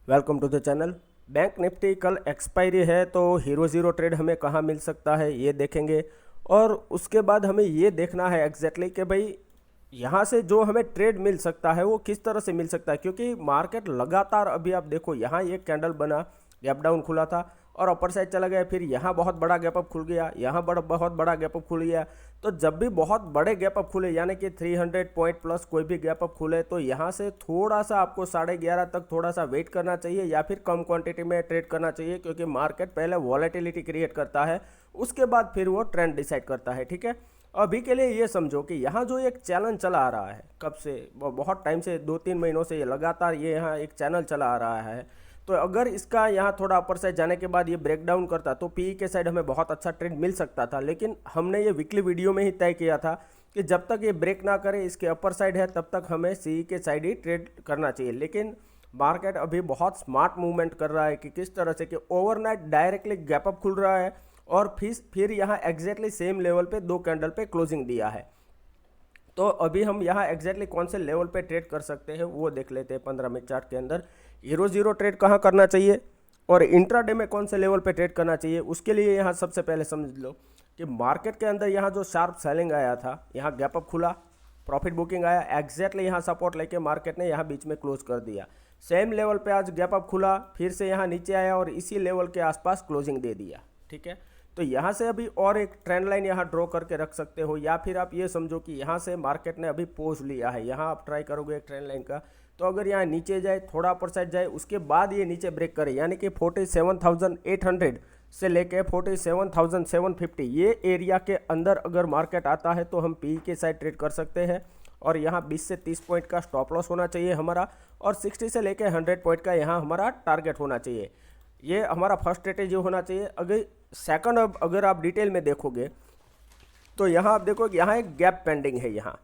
Welcome to the channel. Bank Nifty कल expiry है तो हीरो ज़ीरो ट्रेड हमें कहाँ मिल सकता है ये देखेंगे। और उसके बाद हमें ये देखना है एग्जैक्टली कि भाई यहाँ से जो हमें ट्रेड मिल सकता है वो किस तरह से मिल सकता है, क्योंकि मार्केट लगातार अभी आप देखो यहाँ एक कैंडल बना, गैप डाउन खुला था और अपर साइड चला गया, फिर यहाँ बहुत बड़ा गैप अप खुल गया, यहाँ बहुत बड़ा गैप अप खुल गया। तो जब भी बहुत बड़े गैप अप खुले यानी कि 300 पॉइंट प्लस कोई भी गैप अप खुले तो यहाँ से थोड़ा सा आपको 11:30 तक थोड़ा सा वेट करना चाहिए या फिर कम क्वांटिटी में ट्रेड करना चाहिए, क्योंकि मार्केट पहले वॉलेटिलिटी क्रिएट करता है, उसके बाद फिर वो ट्रेंड डिसाइड करता है। ठीक है, अभी के लिए ये समझो कि यहाँ जो एक चैनल चला आ रहा है, कब से, बहुत टाइम से, 2-3 महीनों से ये लगातार ये यहाँ एक चैनल चला आ रहा है। तो अगर इसका यहाँ थोड़ा अपर साइड जाने के बाद ये ब्रेक डाउन करता तो पीई के साइड हमें बहुत अच्छा ट्रेंड मिल सकता था, लेकिन हमने ये वीकली वीडियो में ही तय किया था कि जब तक ये ब्रेक ना करे, इसके अपर साइड है, तब तक हमें सीई के साइड ही ट्रेड करना चाहिए। लेकिन मार्केट अभी बहुत स्मार्ट मूवमेंट कर रहा है कि किस तरह से कि ओवरनाइट डायरेक्टली गैप अप खुल रहा है और फिर यहाँ एग्जैक्टली सेम लेवल पे 2 कैंडल पे क्लोजिंग दिया है। तो अभी हम यहाँ एग्जैक्टली कौन से लेवल पे ट्रेड कर सकते हैं वो देख लेते हैं 15 मिनट चार्ट के अंदर। हीरो ज़ीरो ट्रेड कहाँ करना चाहिए और इंट्राडे में कौन से लेवल पे ट्रेड करना चाहिए, उसके लिए यहाँ सबसे पहले समझ लो कि मार्केट के अंदर यहाँ जो शार्प सेलिंग आया था, यहाँ गैप अप खुला, प्रॉफिट बुकिंग आया, एग्जैक्टली यहाँ सपोर्ट लेके मार्केट ने यहाँ बीच में क्लोज कर दिया। सेम लेवल पे आज गैप अप खुला, फिर से यहाँ नीचे आया और इसी लेवल के आसपास क्लोजिंग दे दिया। ठीक है, तो यहाँ से अभी और एक ट्रेंड लाइन यहाँ ड्रॉ करके रख सकते हो, या फिर आप ये समझो कि यहाँ से मार्केट ने अभी पोज लिया है, यहाँ आप ट्राई करोगे एक ट्रेंड लाइन का, तो अगर यहाँ नीचे जाए, थोड़ा अपर साइड जाए, उसके बाद ये नीचे ब्रेक करे, यानी कि 47,800 से लेके 47,750 ये एरिया के अंदर अगर मार्केट आता है तो हम पी के साइड ट्रेड कर सकते हैं। और यहाँ 20 से 30 पॉइंट का स्टॉप लॉस होना चाहिए हमारा, और 60 से लेके 100 पॉइंट का यहाँ हमारा टारगेट होना चाहिए। ये हमारा फर्स्ट स्ट्रेटेजी होना चाहिए। अगर सेकंड, अब अगर आप डिटेल में देखोगे तो यहाँ आप देखोगे यहाँ एक गैप पेंडिंग है यहाँ।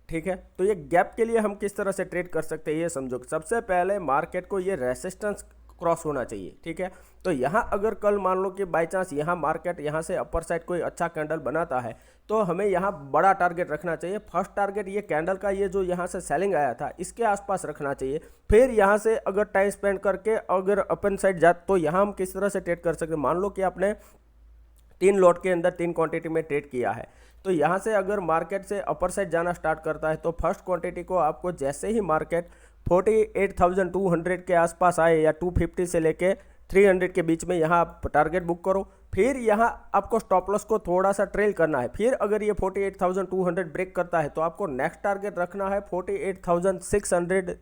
ठीक है, तो ये गैप के लिए हम किस तरह से ट्रेड कर सकते हैं ये समझो। सबसे पहले मार्केट को ये रेसिस्टेंस क्रॉस होना चाहिए। ठीक है, तो यहाँ अगर कल मान लो कि बाई चांस यहाँ मार्केट यहाँ से अपर साइड कोई अच्छा कैंडल बनाता है तो हमें यहाँ बड़ा टारगेट रखना चाहिए। फर्स्ट टारगेट ये कैंडल का, ये जो यहाँ से सेलिंग आया था इसके आसपास रखना चाहिए। फिर यहाँ से अगर टाइम स्पेंड करके अगर अपन साइड जाए तो यहाँ हम किस तरह से ट्रेड कर सकते हैं। मान लो कि आपने 3 लॉट के अंदर 3 क्वांटिटी में ट्रेड किया है, तो यहाँ से अगर मार्केट से अपर साइड जाना स्टार्ट करता है तो फर्स्ट क्वांटिटी को आपको जैसे ही मार्केट 48,200 के आसपास आए या 250 से लेके 300 के बीच में यहाँ आप टारगेट बुक करो। फिर यहाँ आपको स्टॉप लॉस को थोड़ा सा ट्रेल करना है। फिर अगर ये 48,200 ब्रेक करता है तो आपको नेक्स्ट टारगेट रखना है 48,600,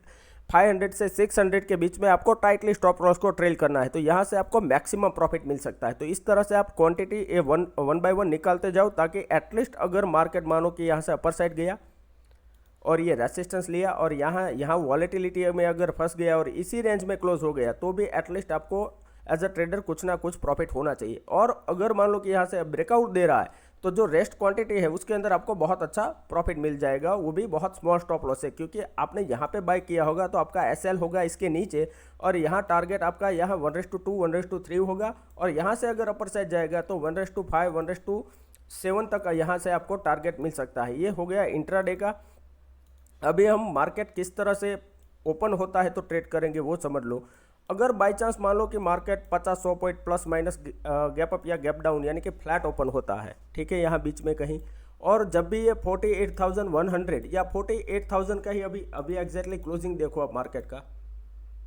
500 से 600 के बीच में आपको टाइटली स्टॉप लॉस को ट्रेल करना है। तो यहाँ से आपको मैक्सिमम प्रॉफिट मिल सकता है। तो इस तरह से आप क्वांटिटी ये वन बाय वन निकालते जाओ, ताकि एटलीस्ट अगर मार्केट मानो कि यहाँ से अपर साइड गया और ये रेसिस्टेंस लिया और यहाँ वॉलेटिलिटी में अगर फंस गया और इसी रेंज में क्लोज हो गया तो भी एटलीस्ट आपको एज अ ट्रेडर कुछ ना कुछ प्रॉफिट होना चाहिए। और अगर मान लो कि यहाँ से ब्रेकआउट दे रहा है तो जो रेस्ट क्वांटिटी है उसके अंदर आपको बहुत अच्छा प्रॉफिट मिल जाएगा, वो भी बहुत स्मॉल स्टॉप लॉस है, क्योंकि आपने यहाँ पे बाय किया होगा तो आपका एसएल होगा इसके नीचे और यहाँ टारगेट आपका यहाँ 1:2, 1:3 होगा। और यहाँ से अगर अपर साइड जाएगा तो 1:5, 1:7 तक यहाँ से आपको टारगेट मिल सकता है। ये हो गया इंट्राडे का। अभी हम मार्केट किस तरह से ओपन होता है तो ट्रेड करेंगे वो समझ लो। अगर बाई चांस मान लो कि market 50-100 point plus minus gap up या गैप डाउन यानी कि फ्लैट ओपन होता है, ठीक है, यहाँ बीच में कहीं, और जब भी ये 48,100 या 48,000 का ही अभी एग्जैक्टली क्लोजिंग देखो आप मार्केट का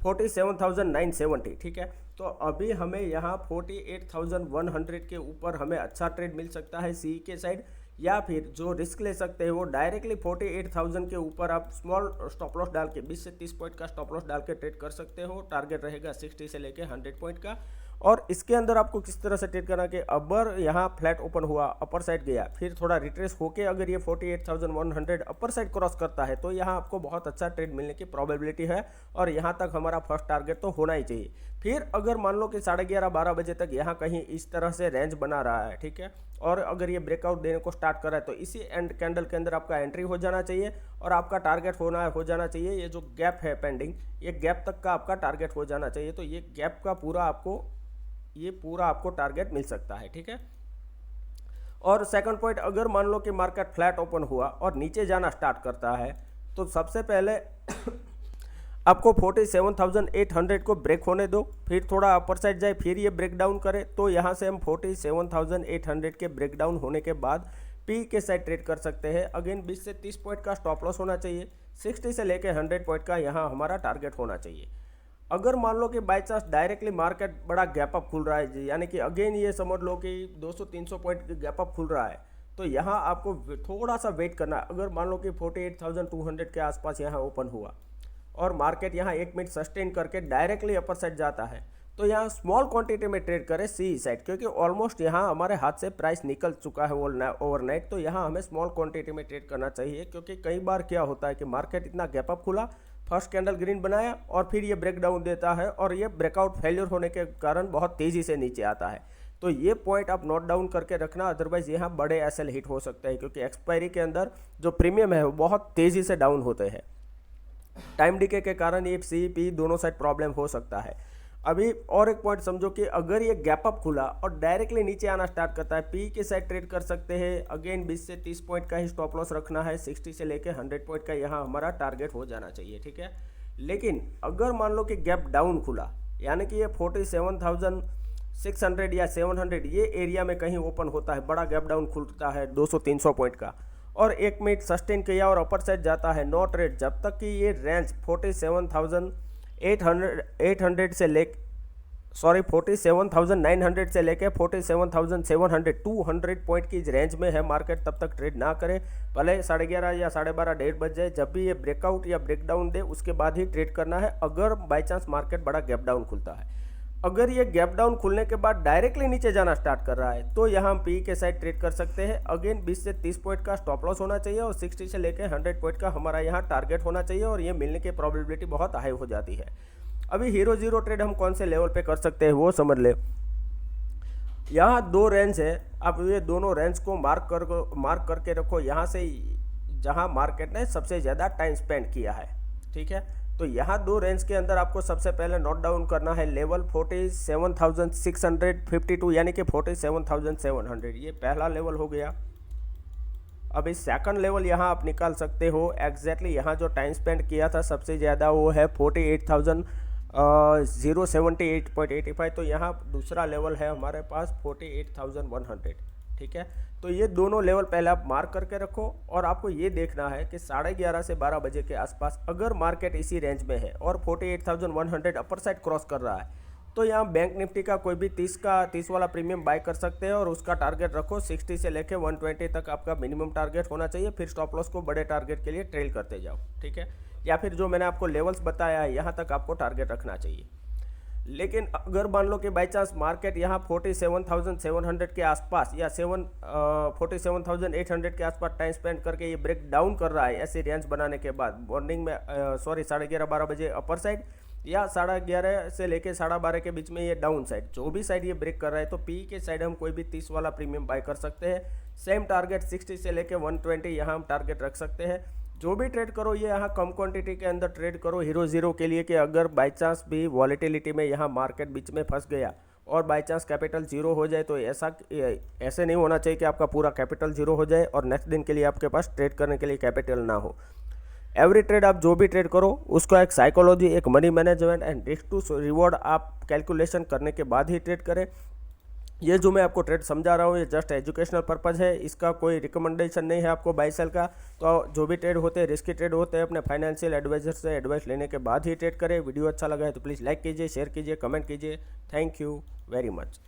47,970, ठीक है, तो अभी हमें यहाँ 48,100 के ऊपर हमें अच्छा ट्रेड मिल सकता है सी के साइड, या फिर जो रिस्क ले सकते हैं वो डायरेक्टली 48,000 के ऊपर आप स्मॉल स्टॉप लॉस डाल के 20 से 30 पॉइंट का स्टॉप लॉस डाल के ट्रेड कर सकते हो। टारगेट रहेगा 60 से लेके 100 पॉइंट का। और इसके अंदर आपको किस तरह से ट्रेड करना कि अगर यहाँ फ्लैट ओपन हुआ, अपर साइड गया, फिर थोड़ा रिट्रेस होके अगर ये 48,100 अपर साइड क्रॉस करता है तो यहाँ आपको बहुत अच्छा ट्रेड मिलने की प्रोबेबिलिटी है और यहाँ तक हमारा फर्स्ट टारगेट तो होना ही चाहिए। फिर अगर मान लो कि 11:30-12 बजे तक यहाँ कहीं इस तरह से रेंज बना रहा है, ठीक है, और अगर ये ब्रेकआउट देने को स्टार्ट कर रहा है तो इसी एंड कैंडल के अंदर आपका एंट्री हो जाना चाहिए और आपका टारगेट हो जाना चाहिए ये जो गैप है पेंडिंग, ये गैप तक का आपका टारगेट हो जाना चाहिए। तो ये गैप का पूरा आपको टारगेट मिल सकता है, ठीक है। और सेकंड पॉइंट, अगर मान लो कि मार्केट फ्लैट ओपन हुआ और नीचे जाना स्टार्ट करता है तो सबसे पहले आपको 47,800 को ब्रेक होने दो, फिर थोड़ा अपर साइड जाए, फिर ये ब्रेक डाउन करे, तो यहाँ से हम 47,800 के ब्रेक डाउन होने के बाद पी के साइड ट्रेड कर सकते हैं। अगेन 20 से 30 पॉइंट का स्टॉप लॉस होना चाहिए, 60 से लेके 100 पॉइंट का यहाँ हमारा टारगेट होना चाहिए। अगर मान लो कि बाई चांस डायरेक्टली मार्केट बड़ा गैप अप खुल रहा है जी, यानी कि अगेन ये समझ लो कि 200-300 पॉइंट गैप अप खुल रहा है, तो यहाँ आपको थोड़ा सा वेट करना है। अगर मान लो कि 48,200 के आसपास यहाँ ओपन हुआ और मार्केट यहाँ 1 मिनट सस्टेन करके डायरेक्टली अपर साइड जाता है, तो यहाँ स्मॉल क्वांटिटी में ट्रेड करें सी साइड, क्योंकि ऑलमोस्ट यहाँ हमारे हाथ से प्राइस निकल चुका है ओवरनाइट। तो यहाँ हमें स्मॉल क्वांटिटी में ट्रेड करना चाहिए, क्योंकि कई बार क्या होता है कि मार्केट इतना गैप अप खुला, फर्स्ट कैंडल ग्रीन बनाया और फिर ये ब्रेक डाउन देता है और ये ब्रेकआउट फेलियर होने के कारण बहुत तेज़ी से नीचे आता है। तो ये पॉइंट आप नोट डाउन करके रखना, अदरवाइज यहाँ बड़े एसएल हिट हो सकते हैं, क्योंकि एक्सपायरी के अंदर जो प्रीमियम है वो बहुत तेज़ी से डाउन होते हैं। टाइम डिके के कारण ये सी पी दोनों साइड प्रॉब्लम हो सकता है। अभी और एक पॉइंट समझो कि अगर ये गैप अप खुला और डायरेक्टली नीचे आना स्टार्ट करता है, पी के साइड ट्रेड कर सकते हैं। अगेन 20 से 30 पॉइंट का ही स्टॉप लॉस रखना है, 60 से लेके 100 पॉइंट का यहाँ हमारा टारगेट हो जाना चाहिए, ठीक है। लेकिन अगर मान लो कि गैप डाउन खुला, यानी कि ये 47,600 या 700 ये एरिया में कहीं ओपन होता है, बड़ा गैप डाउन खुलता है 200-300 पॉइंट का, और 1 मिनट सस्टेन किया और अपर साइड जाता है, नो ट्रेड जब तक कि ये रेंज 47,900 से लेके 47,700 200 पॉइंट की रेंज में है मार्केट, तब तक ट्रेड ना करें। भले 11:30 या 12:30 1:30 बज जाए, जब भी ये ब्रेकआउट या ब्रेक डाउन दे उसके बाद ही ट्रेड करना है, अगर बाई चांस मार्केट बड़ा गैप डाउन खुलता है। अगर ये गैप डाउन खुलने के बाद डायरेक्टली नीचे जाना स्टार्ट कर रहा है, तो यहाँ हम पी के साइड ट्रेड कर सकते हैं। अगेन 20 से 30 पॉइंट का स्टॉप लॉस होना चाहिए और 60 से लेकर 100 पॉइंट का हमारा यहाँ टारगेट होना चाहिए, और ये मिलने की प्रोबेबिलिटी बहुत हाई हो जाती है। अभी हीरो जीरो ट्रेड हम कौन से लेवल पे कर सकते हैं वो समझ ले। यहाँ 2 रेंज है, आप ये दोनों रेंज को मार्क करके रखो, यहाँ से जहाँ मार्केट ने सबसे ज़्यादा टाइम स्पेंड किया है, ठीक है। तो यहाँ 2 रेंज के अंदर आपको सबसे पहले नोट डाउन करना है लेवल 47,652, यानी कि 47,700, ये पहला लेवल हो गया। अभी सेकंड लेवल यहाँ आप निकाल सकते हो एग्जैक्टली, यहाँ जो टाइम स्पेंड किया था सबसे ज़्यादा वो है 48,078.85, तो यहाँ दूसरा लेवल है हमारे पास 48,100, ठीक है। तो ये दोनों लेवल पहले आप मार्क करके रखो, और आपको ये देखना है कि 11:30 से 12 बजे के आसपास अगर मार्केट इसी रेंज में है और 48,100 अपर साइड क्रॉस कर रहा है, तो यहाँ बैंक निफ्टी का कोई भी 30 वाला प्रीमियम बाय कर सकते हैं, और उसका टारगेट रखो 60 से लेके 120 तक आपका मिनिमम टारगेट होना चाहिए। फिर स्टॉप लॉस को बड़े टारगेट के लिए ट्रेल करते जाओ, ठीक है। या फिर जो मैंने आपको लेवल्स बताया है यहाँ तक आपको टारगेट रखना चाहिए। लेकिन अगर मान लो कि बाई चांस मार्केट यहाँ 47,700 के आसपास या 47,800 के आसपास टाइम स्पेंड करके ये ब्रेक डाउन कर रहा है, ऐसे रेंज बनाने के बाद मॉर्निंग में 11:30-12 बजे अपर साइड या 11:30 से लेके 12:30 के बीच में ये डाउन साइड, जो भी साइड ये ब्रेक कर रहा है, तो पी के साइड हम कोई भी 30 वाला प्रीमियम बाय कर सकते हैं। सेम टारगेट 60 से लेके 120 यहाँ हम टारगेट रख सकते हैं। जो भी ट्रेड करो ये यहाँ कम क्वांटिटी के अंदर ट्रेड करो हीरो जीरो के लिए, कि अगर बाई चांस भी वॉलेटिलिटी में यहाँ मार्केट बीच में फंस गया और बाई चांस कैपिटल जीरो हो जाए, तो ऐसे नहीं होना चाहिए कि आपका पूरा कैपिटल जीरो हो जाए और नेक्स्ट दिन के लिए आपके पास ट्रेड करने के लिए कैपिटल ना हो। एवरी ट्रेड आप जो भी ट्रेड करो उसका एक साइकोलॉजी, एक money management and risk to reward आप कैलकुलेशन करने के बाद ही ट्रेड करें। ये जो मैं आपको ट्रेड समझा रहा हूँ ये जस्ट एजुकेशनल पर्पज़ है, इसका कोई रिकमेंडेशन नहीं है आपको बाई सेल का। तो जो भी ट्रेड होते हैं रिस्की ट्रेड होते हैं, अपने फाइनेंशियल एडवाइजर से एडवाइस लेने के बाद ही ट्रेड करें। वीडियो अच्छा लगा है तो प्लीज़ लाइक कीजिए, शेयर कीजिए, कमेंट कीजिए। Thank you very much.